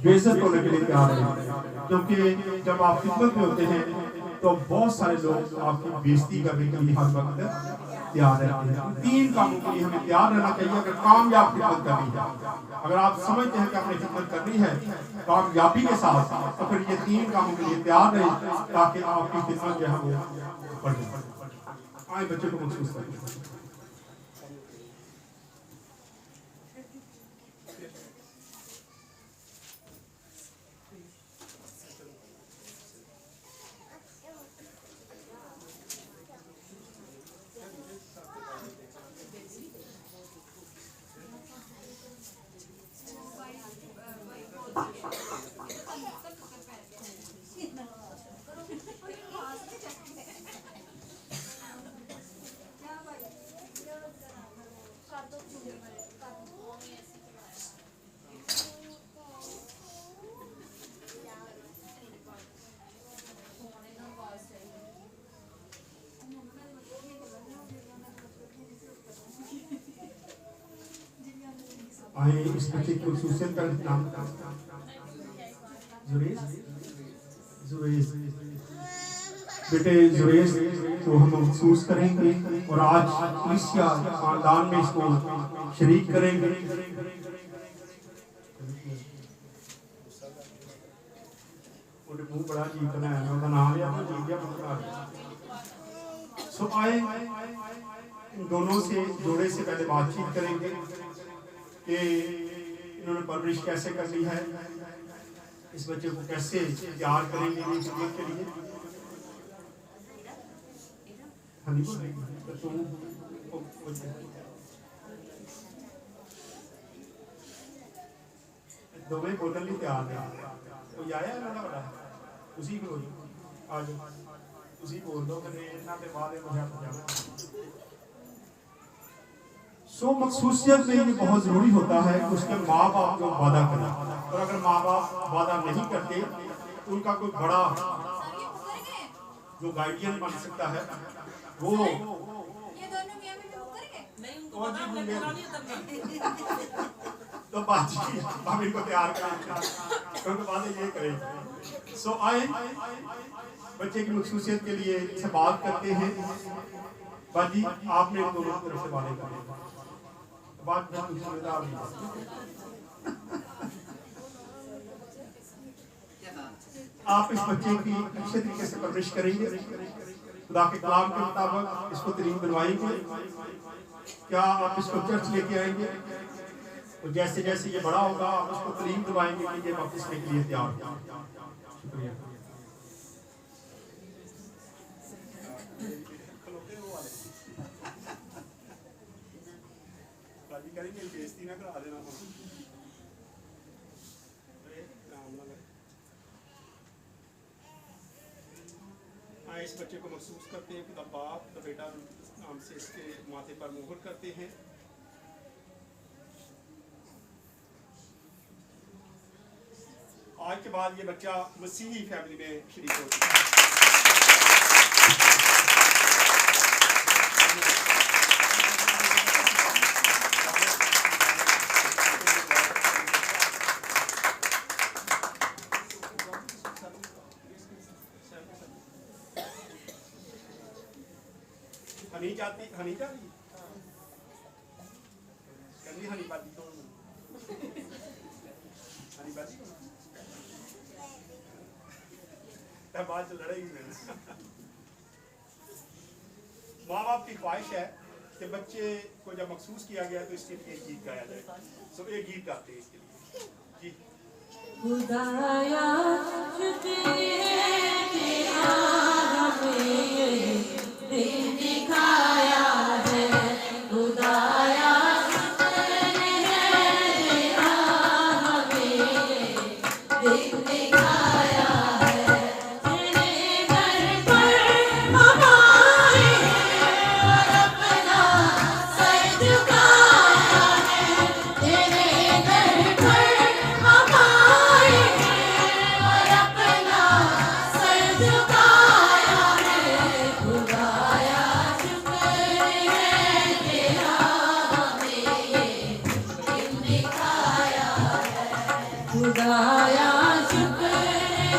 बेइज्जत होने के लिए तैयार नहीं, क्योंकि जब आप खिदमत में होते हैं तो बहुत सारे लोग आपकी बेइज्जती करने के लिए हर वक्त तैयार रहते हैं। 3 कामों के लिए हमें तैयार रहना चाहिए अगर कामयाब खिदमत करनी है। अगर आप समझते हैं कि आपने खिदमत करनी है कामयाबी के साथ, तो फिर ये 3 कामों के लिए तैयार रहें ताकि आपकी खिदमत जो है वो बढ़ जाए। आए बच्चों को महसूस करें। आए इस बच्चे की खूबसूरत का नाम जुरेश, जुरेश बेटे जुरेश को हम महसूस करेंगे और आज क्रिस्चिया खानदान में इसको शरीक करेंगे। मुंह बड़ा अजीब बनाया है, उसका नाम लिया सो आए इन दोनों से जोड़े से पहले बातचीत करेंगे कि इन्होंने परवरिश कैसे करनी है, इस बच्चे को कैसे तैयार करेंगे खिदमत के लिए। दोवें बोतल नहीं तैयार है, कोई आया है ना बड़ा उसी को आज उसी बोल दो कि इतना के बाद मुझे जाना। सो मखसूसियत में ये बहुत जरूरी होता है कि उसके माँ बाप जो वादा करें, और अगर माँ बाप वादा नहीं करते तो उनका कोई बड़ा जो गाइडियन बन सकता है वो तो बातचीत हम इनको तैयार करेंगे बाद ये करेंगे। सो आए बच्चे की मखसूसियत के लिए से बात करते हैं। बाजी आपने दोनों तरफ से वादे करें, बात जिम्मेदार आप इस बच्चे की अच्छे तरीके से परवरिश करेंगे, खुदा के कलाम के मुताबिक इसको तरीन बनवाएंगे। क्या आप इसको चर्च लेके आएंगे तो जैसे जैसे ये बड़ा होगा आप उसको तरीन दिलवाएंगे कि ये बपतिस्मे के लिए तैयार हो। शुक्रिया। इस बच्चे को महसूस करते हैं, खुदा बाप तो बेटा नाम से इसके माथे पर मुहर करते हैं। आज के बाद ये बच्चा मसीही फैमिली में शरीक हो चुका है। हनी जाती हनी जा रही कहनी हनी बाजी तो हनी बाजी बाद लड़ेगी माँ बाप की ख्वाहिश है कि बच्चे को जब महसूस किया गया तो इसके लिए गीत गाया जाए। सो एक गीत गाते हैं इसके लिए जी। खुदाया दिखाया है खुदाया अपना खुदाया शुक्र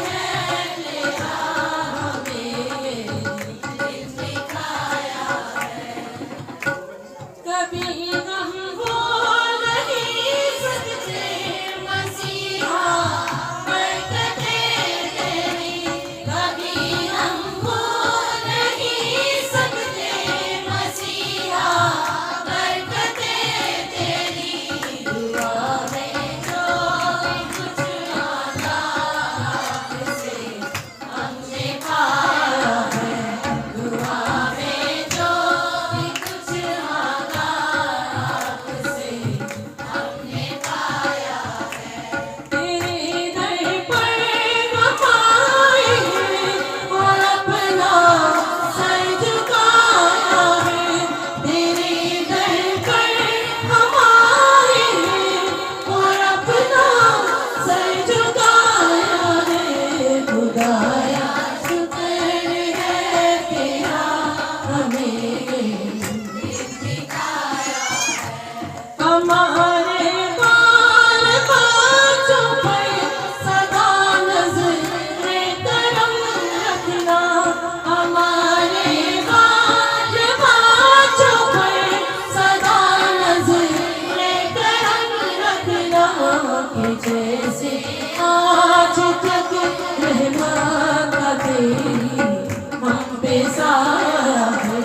है तेरा हमें दिखाया है। कभी हम भूल नहीं सकते मसीहा बरकते तेरी, कभी हम भूल नहीं सकते मसीहा बरकते तेरी। दुआ में जो कुछ आता आपसे हमने पाया है, दुआ में जो कुछ आता आपसे हमने पाया है। तेरे दर पर हम आए हैं और अपना सर झुकाया है, तेरे दर पर हम आए हैं और अपना सर झुकाया है। खुदाया शुक्र है तेरा हमें दिखाया है। हमारे बाल बच्चों पर सदा नज़रे करम रखना, हमारे बाल बच्चों पर सदा नज़रे करम रखना। कि जैसे आज तक रहमत का तेरी हम पे साया है,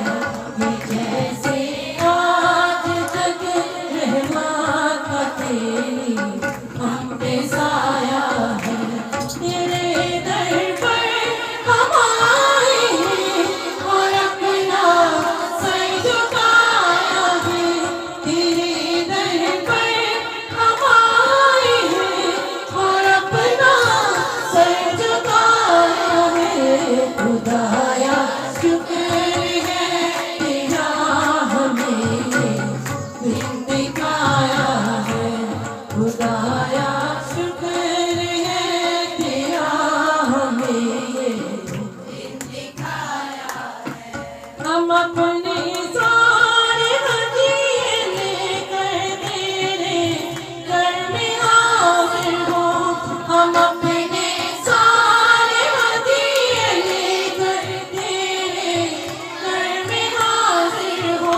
कि जैसे आज तक रहमत का तेरी हम पे साया है। तेरे दर पर हम आए हैं और अपना सर झुकाया है, तेरे दर पर हम आए हैं और अपना सर झुकाया है। खुदाया शुक्र है तेरा हमें दिन दिखाया है, खुदाया शुक्र है तेरा हमें दिन दिखाया है। हम अपने सारे हदिये लेकर तेरे घर में हाजिर हो, हम अपने सारे हदिये लेकर तेरे घर में हाजिर हो।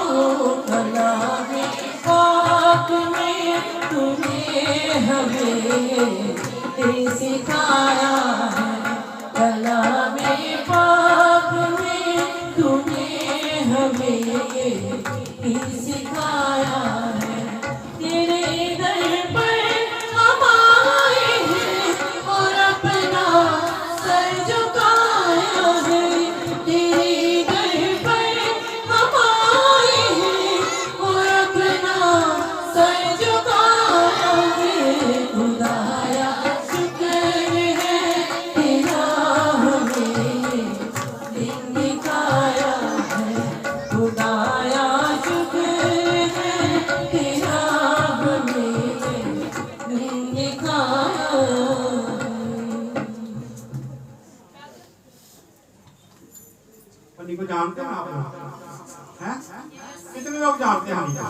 कलामे पाक में तूने हमें ये सिखाया है, कलामे पाक में तूने हमें ये सिखाया है। तेरे दर पर हम आए हैं और अपना सर झुकाया है, तेरे दर पर हम आए हैं और अपना सर झुकाया है। खुदाया शुक्र है तेरा हमें दिन दिखाया है, खुदाया शुक्र है तेरा हमें दिन दिखाया है। हनी को जानते हैं आप लोग हैं? कितने लोग जानते हैं हनी को?